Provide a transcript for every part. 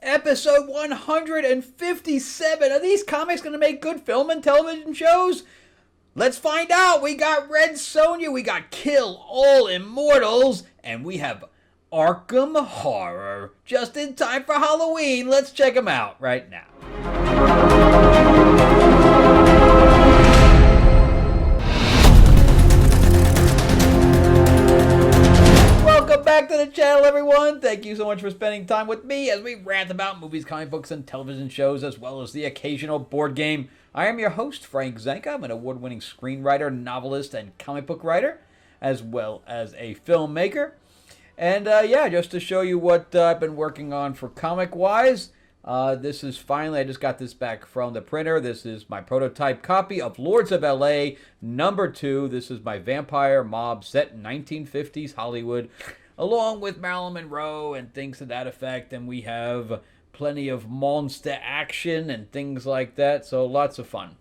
Episode 157. Are these comics going to make good film and television shows? Let's find out. We got Red Sonja, we got Kill All Immortals, and we have Arkharm Horror. Just in time for Halloween. Let's check them out right now. Welcome back to the channel, everyone. Thank you so much for spending time with me as we rant about movies, comic books, and television shows, as well as the occasional board game. I am your host, Frank Zanca. I'm an award-winning screenwriter, novelist, and comic book writer, as well as a filmmaker. And just to show you what I've been working on for comic-wise, this is finally, I just got this back from the printer. This is my prototype copy of Lords of L.A. #2. This is my vampire mob set in 1950s Hollywood, along with Marilyn Monroe and things to that effect. And we have plenty of monster action and things like that, so lots of fun.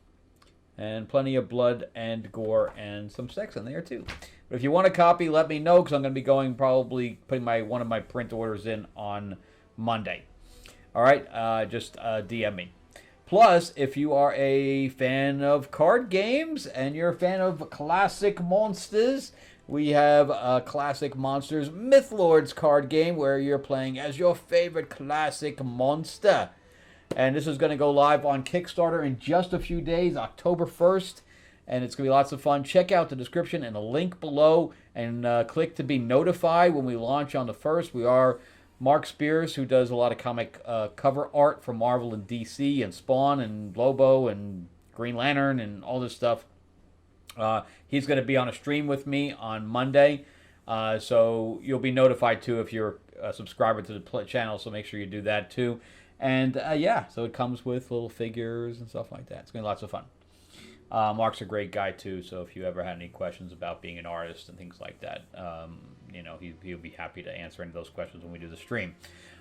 And plenty of blood and gore and some sex in there too. But if you want a copy, let me know, because I'm going to be probably putting one of my print orders in on Monday. All right, just DM me. Plus, if you are a fan of card games and you're a fan of classic monsters, we have Classic Monsters Mythlords card game where you're playing as your favorite classic monster. And this is going to go live on Kickstarter in just a few days, October 1st. And it's going to be lots of fun. Check out the description and the link below and click to be notified when we launch on the 1st. We are Mark Spears, who does a lot of comic cover art for Marvel and DC and Spawn and Lobo and Green Lantern and all this stuff. He's going to be on a stream with me on Monday, so you'll be notified too if you're a subscriber to the channel, so make sure you do that too. And so it comes with little figures and stuff like that. It's going to be lots of fun. Mark's a great guy too, so if you ever had any questions about being an artist and things like that, he'll be happy to answer any of those questions when we do the stream.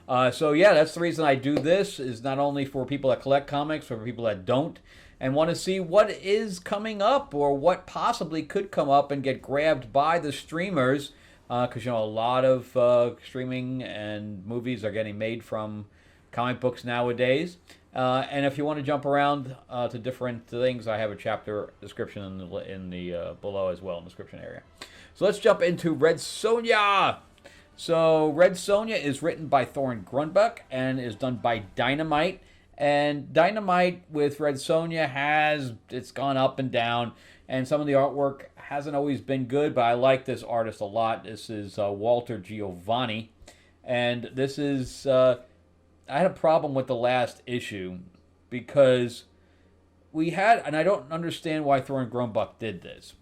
That's the reason I do this, is not only for people that collect comics, but for people that don't, and want to see what is coming up or what possibly could come up and get grabbed by the streamers, because a lot of streaming and movies are getting made from comic books nowadays. And if you want to jump around to different things, I have a chapter description in the below as well, in the description area. So let's jump into Red Sonja. So Red Sonja is written by Thorin Grunbuck and is done by Dynamite. And Dynamite with Red Sonja it's gone up and down, and some of the artwork hasn't always been good, but I like this artist a lot. This is Walter Giovanni, and this is I had a problem with the last issue because and I don't understand why Thorin Grunbuck did this.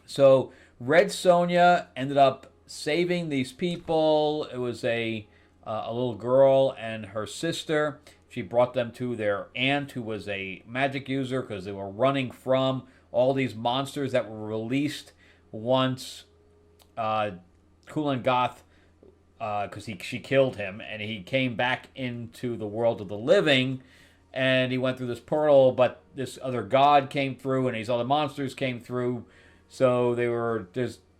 So Red Sonja ended up saving these people. It was a little girl and her sister. She brought them to their aunt, who was a magic user, because they were running from all these monsters that were released once Kulan Gath, because she killed him, and he came back into the world of the living, and he went through this portal, but this other god came through, and these other monsters came through, so the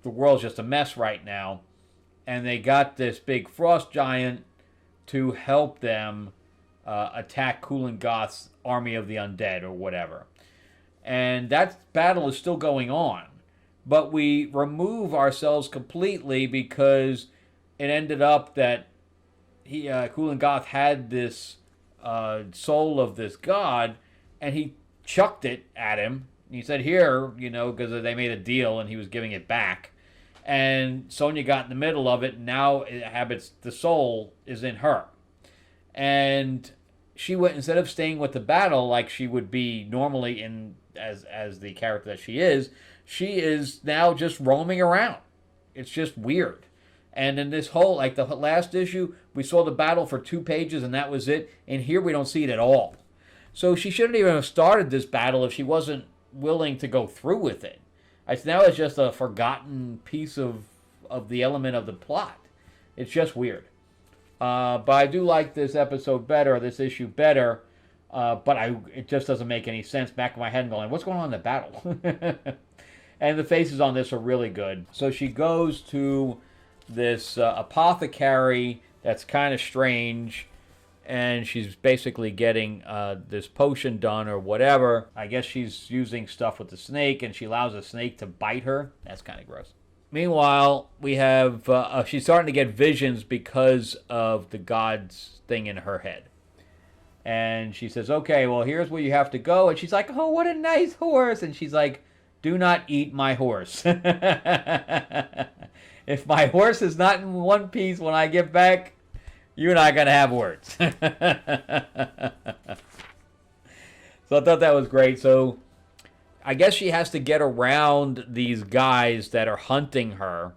world's just a mess right now, and they got this big frost giant to help them attack Kulan Gath's army of the undead or whatever. And that battle is still going on. But we remove ourselves completely because it ended up that Kulan Gath had this soul of this god, and he chucked it at him. He said, here, because they made a deal and he was giving it back. And Sonja got in the middle of it, and now the soul is in her. And she went, instead of staying with the battle like she would be normally as the character that she is now just roaming around. It's just weird. And in this whole, like the last issue, we saw the battle for 2 pages and that was it. And here we don't see it at all. So she shouldn't even have started this battle if she wasn't willing to go through with it. Now it's just a forgotten piece of the element of the plot. It's just weird. But I do like this this issue better, but it just doesn't make any sense. Back in my head and going, what's going on in the battle? And the faces on this are really good. So she goes to this apothecary that's kind of strange, and she's basically getting this potion done or whatever. I guess she's using stuff with the snake, and she allows the snake to bite her. That's kind of gross. Meanwhile, we have she's starting to get visions because of the god's thing in her head. And she says, okay, well, here's where you have to go. And she's like, oh, what a nice horse. And she's like, do not eat my horse. If my horse is not in one piece when I get back, you're not going to have words. So I thought that was great. So I guess she has to get around these guys that are hunting her.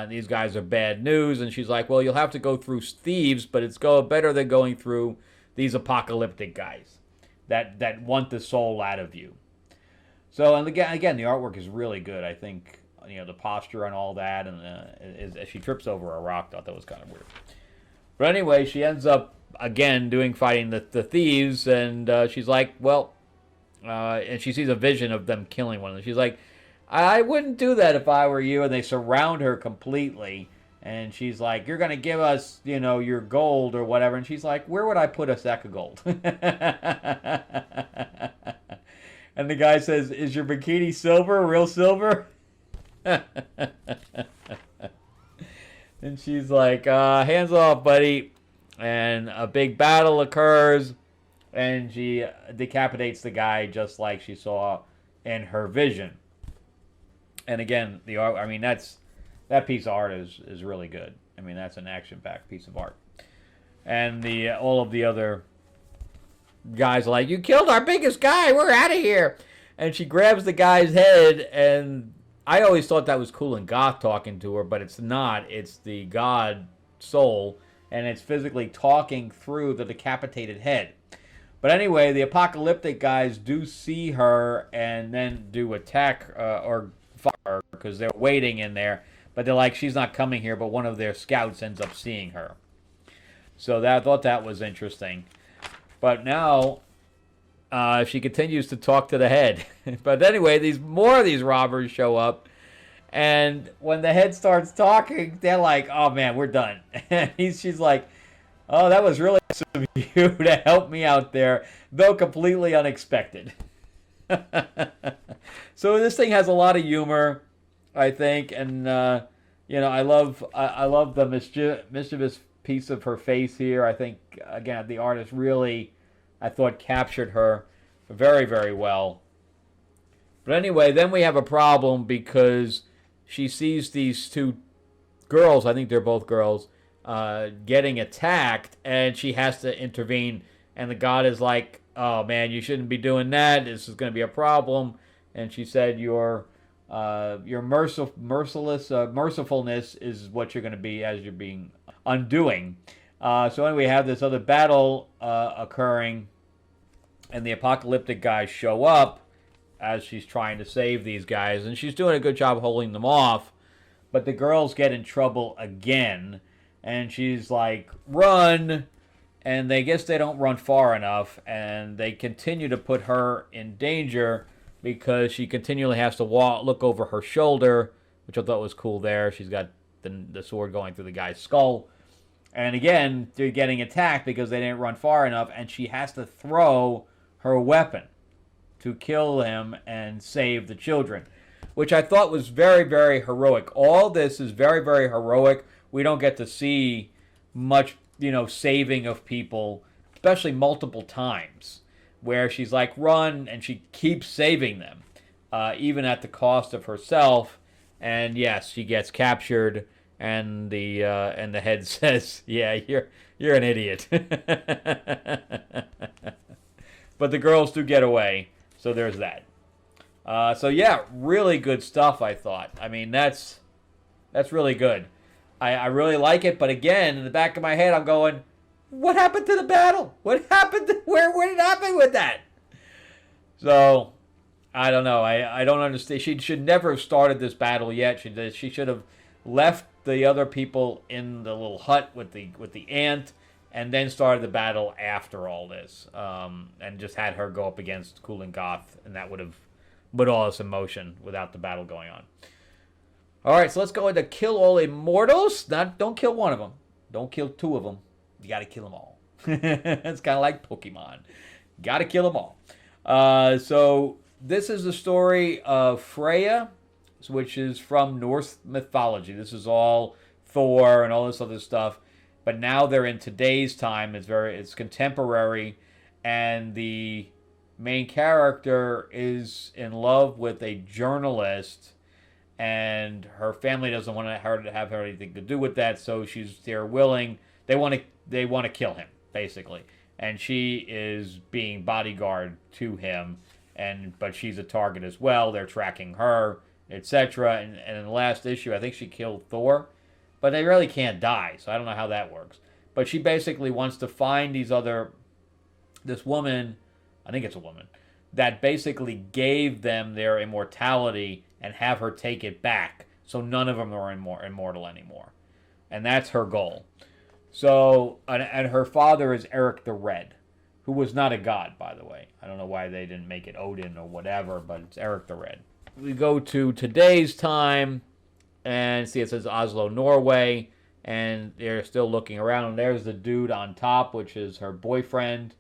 These guys are bad news. And she's like, well, you'll have to go through thieves, but it's better than going through these apocalyptic guys that want the soul out of you. So, and again, the artwork is really good. I think, the posture and all that, and as she trips over a rock, I thought that was kind of weird. But anyway, she ends up, again, fighting the thieves, and she's like, well, and she sees a vision of them killing one of them. She's like, I wouldn't do that if I were you, and they surround her completely. And she's like, you're going to give us, your gold or whatever. And she's like, where would I put a sack of gold? And the guy says, is your bikini silver, real silver? And she's like, hands off, buddy. And a big battle occurs. And she decapitates the guy just like she saw in her vision. And again, the art, that piece of art is really good. That's an action-packed piece of art. And all of the other guys are like, you killed our biggest guy, we're out of here. And she grabs the guy's head, and I always thought that was cool and goth talking to her, but it's not. It's the god soul, and it's physically talking through the decapitated head. But anyway, the apocalyptic guys do see her and then do attack or fire her because they're waiting in there. But they're like, she's not coming here, but one of their scouts ends up seeing her. So I thought that was interesting. But now she continues to talk to the head. But anyway, more of these robbers show up. And when the head starts talking, they're like, oh, man, we're done. And she's like, oh, that was really nice of you to help me out there, though completely unexpected. So this thing has a lot of humor, I think, and I love the mischievous piece of her face here. I think, again, the artist really, I thought, captured her very, very well. But anyway, then we have a problem because she sees these two girls, I think they're both girls, getting attacked, and she has to intervene, and the god is like, oh man, you shouldn't be doing that, this is going to be a problem. And she said, your mercifulness is what you're going to be as you're being undoing. So anyway, we have this other battle occurring, and the apocalyptic guys show up as she's trying to save these guys, and she's doing a good job holding them off, but the girls get in trouble again, and she's like, run, and they don't run far enough, and they continue to put her in danger because she continually has to look over her shoulder, which I thought was cool there. She's got the sword going through the guy's skull. And again, they're getting attacked because they didn't run far enough, and she has to throw her weapon to kill him and save the children, which I thought was very, very heroic. All this is very, very heroic. We don't get to see much, saving of people, especially multiple times, where she's like, run, and she keeps saving them, even at the cost of herself. And yes, she gets captured, and the head says, yeah, you're an idiot. But the girls do get away, so there's that. So yeah, really good stuff, I thought. That's really good. I really like it, but again, in the back of my head, I'm going, what happened to the battle? What happened? Where did it happen with that? So, I don't know. I don't understand. She should never have started this battle yet. She should have left the other people in the little hut with the ant, and then started the battle after all this, and just had her go up against Cool and Goth, and that would have put all this in motion without the battle going on. All right, so let's go into kill all immortals. Don't kill one of them. Don't kill two of them. You got to kill them all. It's kind of like Pokemon. Got to kill them all. So this is the story of Freya, which is from Norse mythology. This is all Thor and all this other stuff. But now they're in today's time. It's contemporary, and the main character is in love with a journalist, and her family doesn't want her to have anything to do with that. So they're willing. They want to kill him basically, and she is being bodyguard to him, but she's a target as well. They're tracking her, etc. And in the last issue, I think she killed Thor, but they really can't die, so I don't know how that works. But she basically wants to find this woman, I think it's a woman, that basically gave them their immortality and have her take it back, so none of them are immortal anymore. And that's her goal. So, and her father is Eric the Red, who was not a god, by the way. I don't know why they didn't make it Odin or whatever, but it's Eric the Red. We go to today's time, and see it says Oslo, Norway, and they're still looking around, and there's the dude on top, which is her boyfriend,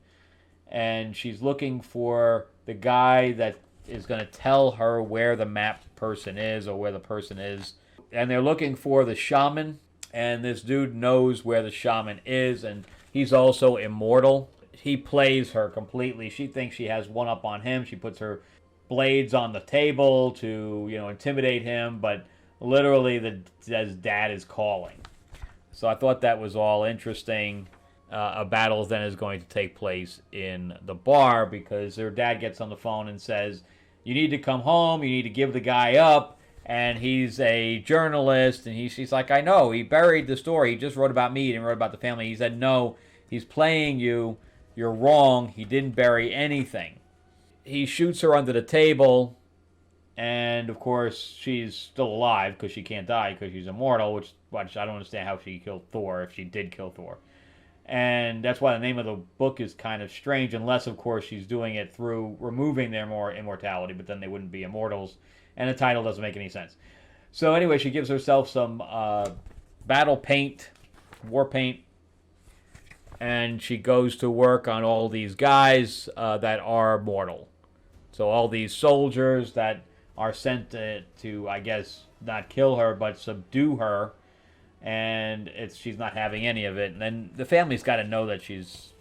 and she's looking for the guy that is going to tell her where the map person is, or where the person is, and they're looking for the shaman, and this dude knows where the shaman is, and he's also immortal. He plays her completely. She thinks she has one up on him. She puts her blades on the table to, intimidate him, but literally his dad is calling. So I thought that was all interesting. A battle then is going to take place in the bar because her dad gets on the phone and says, you need to come home, you need to give the guy up, and he's a journalist, and she's like, I know, he buried the story, he just wrote about me, he didn't write about the family. He said, no, he's playing you, you're wrong, he didn't bury anything. He shoots her under the table, and of course she's still alive because she can't die because she's immortal, which I don't understand how she killed Thor if she did kill Thor. And that's why the name of the book is kind of strange, unless of course she's doing it through removing their immortality, but then they wouldn't be immortals, and the title doesn't make any sense. So anyway, she gives herself some battle paint, war paint, and she goes to work on all these guys that are mortal. So all these soldiers that are sent to, I guess, not kill her, but subdue her, and she's not having any of it. And then the family's got to know that she's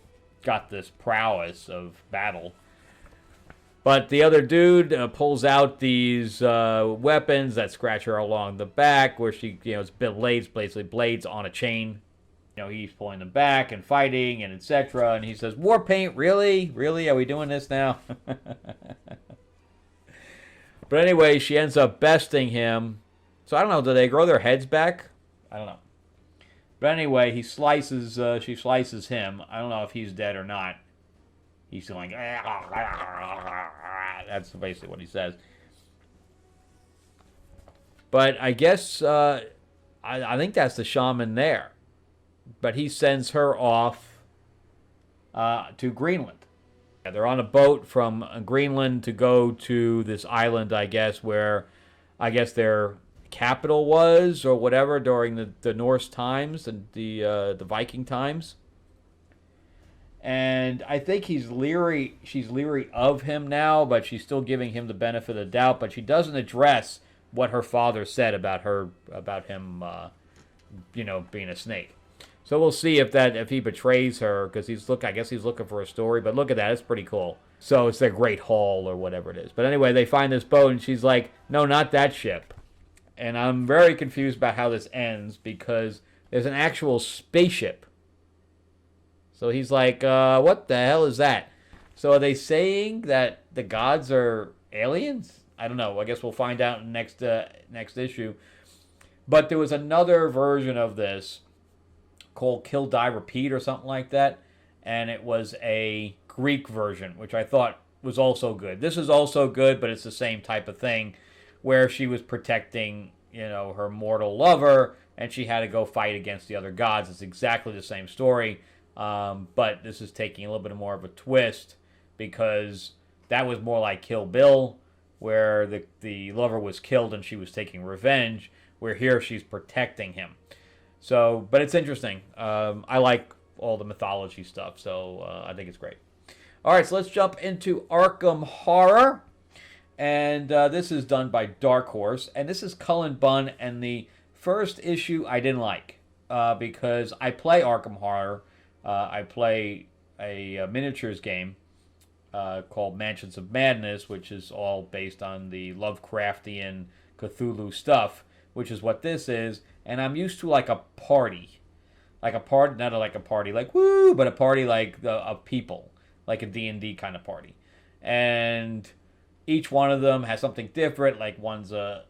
got this prowess of battle. But the other dude pulls out these weapons that scratch her along the back, where she, it's blades, basically blades on a chain. He's pulling them back and fighting and etc. And he says, war paint, really? Really? Are we doing this now? But anyway, she ends up besting him. So I don't know, do they grow their heads back? I don't know. But anyway, she slices him. I don't know if he's dead or not. He's still like, that's basically what he says. But I guess, I think that's the shaman there. But he sends her off to Greenland. They're on a boat from Greenland to go to this island, I guess, where I guess their capital was or whatever during the Norse times and the Viking times. And I think she's leery of him now, but she's still giving him the benefit of the doubt. But she doesn't address what her father said about him, being a snake. So we'll see if he betrays her, because I guess he's looking for a story. But look at that, it's pretty cool. So it's their Great Hall or whatever it is. But anyway, they find this boat, and she's like, no, not that ship. And I'm very confused about how this ends, because there's an actual spaceship. So he's like, what the hell is that? So are they saying that the gods are aliens? I don't know. I guess we'll find out in next issue. But there was another version of this called Kill, Die, Repeat or something like that. And it was a Greek version, which I thought was also good. This is also good, but it's the same type of thing where she was protecting, her mortal lover, and she had to go fight against the other gods. It's exactly the same story. But this is taking a little bit more of a twist, because that was more like Kill Bill, where the lover was killed and she was taking revenge, where here she's protecting him. So, but it's interesting. I like all the mythology stuff. So I think it's great. All right, so let's jump into Arkharm Horror. And this is done by Dark Horse. And this is Cullen Bunn. And the first issue I didn't like because I play Arkharm Horror. I play a miniatures game called Mansions of Madness, which is all based on the Lovecraftian Cthulhu stuff, which is what this is. And I'm used to like a party. Like a party, not like a party like woo, but a party like of people. Like a D&D kind of party. And each one of them has something different. Like one's a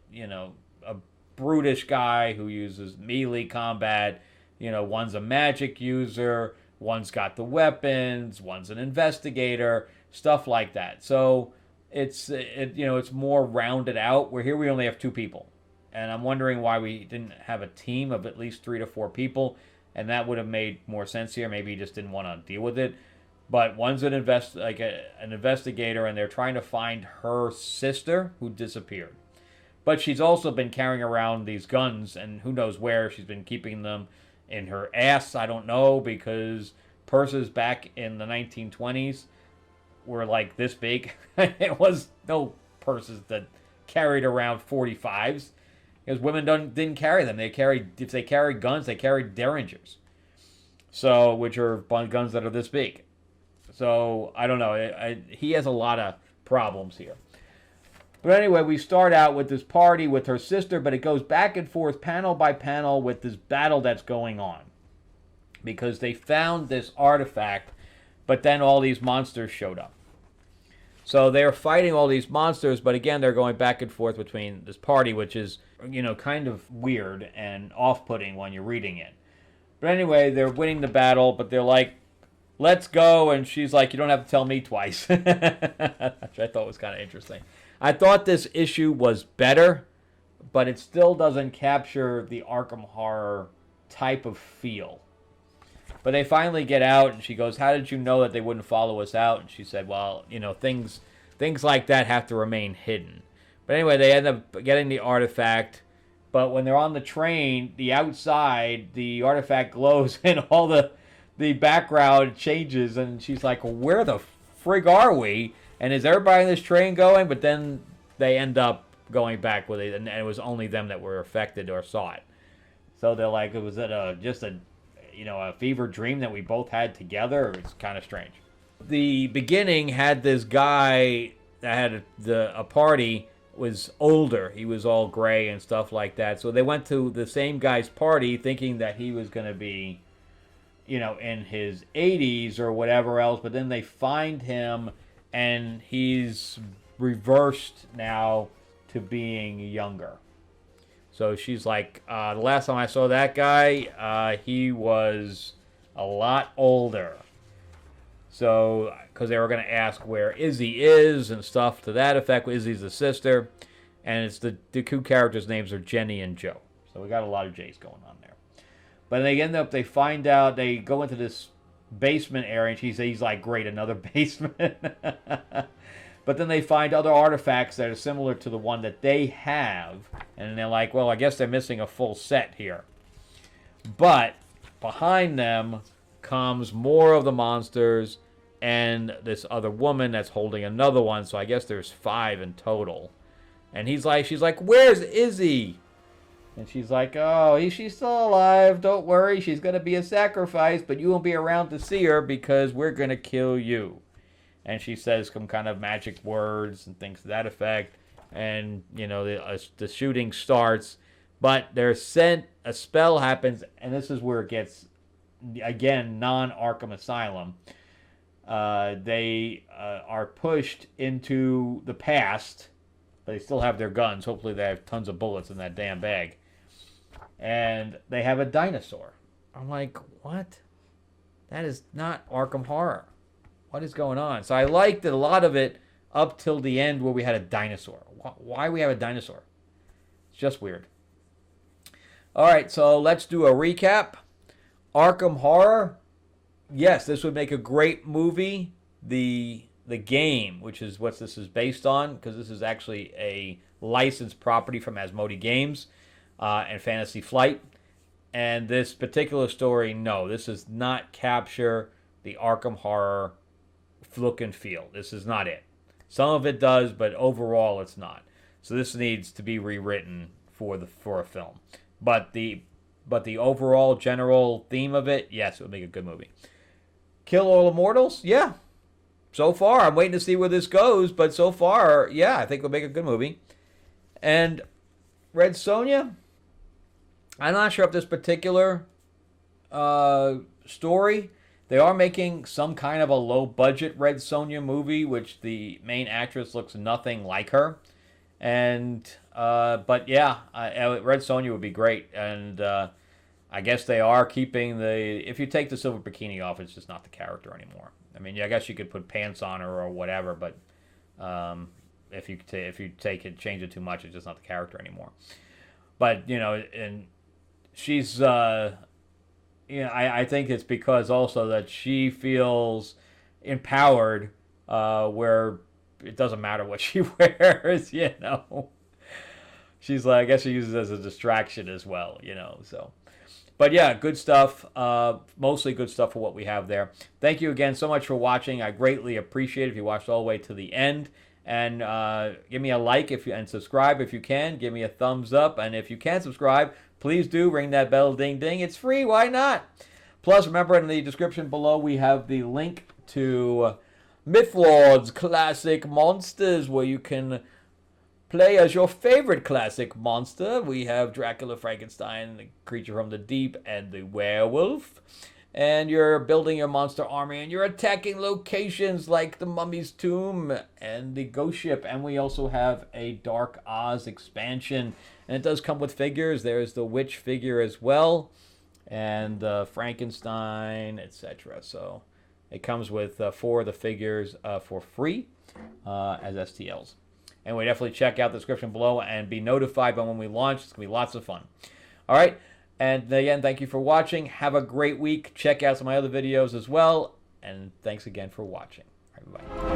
brutish guy who uses melee combat. One's a magic user. One's got the weapons. One's an investigator. Stuff like that. So it's more rounded out. Where here we only have 2 people. And I'm wondering why we didn't have a team of at least 3 to 4 people. And that would have made more sense here. Maybe he just didn't want to deal with it. But one's an investigator, and they're trying to find her sister who disappeared. But she's also been carrying around these guns, and who knows where. She's been keeping them in her ass, I don't know, because purses back in the 1920s were like this big. It was no purses that carried around 45s, because women didn't carry them. If they carried guns, they carried derringers, which are guns that are this big. So, I don't know. He has a lot of problems here. But anyway, we start out with this party with her sister, but it goes back and forth, panel by panel, with this battle that's going on. Because they found this artifact, but then all these monsters showed up. So they're fighting all these monsters, but again, they're going back and forth between this party, which is, kind of weird and off-putting when you're reading it. But anyway, they're winning the battle, but they're like, let's go, and she's like, you don't have to tell me twice. Which I thought was kind of interesting. I thought this issue was better, but it still doesn't capture the Arkharm Horror type of feel. But they finally get out, and she goes, how did you know that they wouldn't follow us out? And she said, well, things like that have to remain hidden. But anyway, they end up getting the artifact, but when they're on the train, the outside, the artifact glows, and all the background changes, and she's like, well, where the frig are we? And is everybody in this train going? But then they end up going back with it, and it was only them that were affected or saw it. So they're like, was it just a fever dream that we both had together? It's kind of strange. The beginning had this guy that had a party, was older. He was all gray and stuff like that. So they went to the same guy's party thinking that he was going to be in his 80s or whatever else, but then they find him and he's reversed now to being younger. So she's like, the last time I saw that guy, he was a lot older. So, because they were going to ask where Izzy is and stuff to that effect. Izzy's the sister, and it's the 2 characters' names are Jenny and Joe. So we got a lot of J's going on there. But they find out, they go into this basement area, and he's like, great, another basement. But then they find other artifacts that are similar to the one that they have, and they're like, well, I guess they're missing a full set here. But behind them comes more of the monsters, and this other woman that's holding another one, so I guess there's 5 in total. And she's like, where's Izzy? And she's like, oh, she's still alive. Don't worry. She's going to be a sacrifice, but you won't be around to see her because we're going to kill you. And she says some kind of magic words and things to that effect. And, the shooting starts. But they're sent, a spell happens, and this is where it gets, again, non-Arkham Asylum. They are pushed into the past, but they still have their guns. Hopefully they have tons of bullets in that damn bag. And they have a dinosaur. I'm like, what? That is not Arkharm Horror. What is going on? So I liked it, a lot of it up till the end where we had a dinosaur. Why we have a dinosaur? It's just weird. All right, so let's do a recap. Arkharm Horror. Yes, this would make a great movie. The game, which is what this is based on, because this is actually a licensed property from Asmodee Games and Fantasy Flight. And this particular story, no, this does not capture the Arkharm Horror look and feel. This is not it. Some of it does, but overall it's not. So this needs to be rewritten for a film. But the overall general theme of it, yes, it would make a good movie. Kill All Immortals, yeah. So far, I'm waiting to see where this goes, but so far, yeah, I think it'll make a good movie. And Red Sonja, I'm not sure if this particular story, they are making some kind of a low-budget Red Sonja movie, which the main actress looks nothing like her. And, but yeah, Red Sonja would be great. And I guess they are keeping if you take the silver bikini off, it's just not the character anymore. I mean, I guess you could put pants on her or whatever, but if you change it too much, it's just not the character anymore. But, and she's, I think it's because also that she feels empowered, where it doesn't matter what she wears, She's like, I guess she uses it as a distraction as well, so. But yeah, good stuff. Mostly good stuff for what we have there. Thank you again so much for watching. I greatly appreciate it if you watched all the way to the end. And give me a like and subscribe if you can. Give me a thumbs up. And if you can subscribe, please do ring that bell, ding, ding. It's free. Why not? Plus, remember in the description below, we have the link to Mythlord's Classic Monsters, where you can play as your favorite classic monster. We have Dracula, Frankenstein, the creature from the deep, and the werewolf. And you're building your monster army, and you're attacking locations like the Mummy's Tomb and the Ghost Ship. And we also have a Dark Oz expansion. And it does come with figures. There's the witch figure as well, and Frankenstein, etc. So it comes with 4 of the figures for free as STLs. Anyway, definitely check out the description below and be notified by when we launch. It's going to be lots of fun. All right. And again, thank you for watching. Have a great week. Check out some of my other videos as well. And thanks again for watching. All right, bye-bye.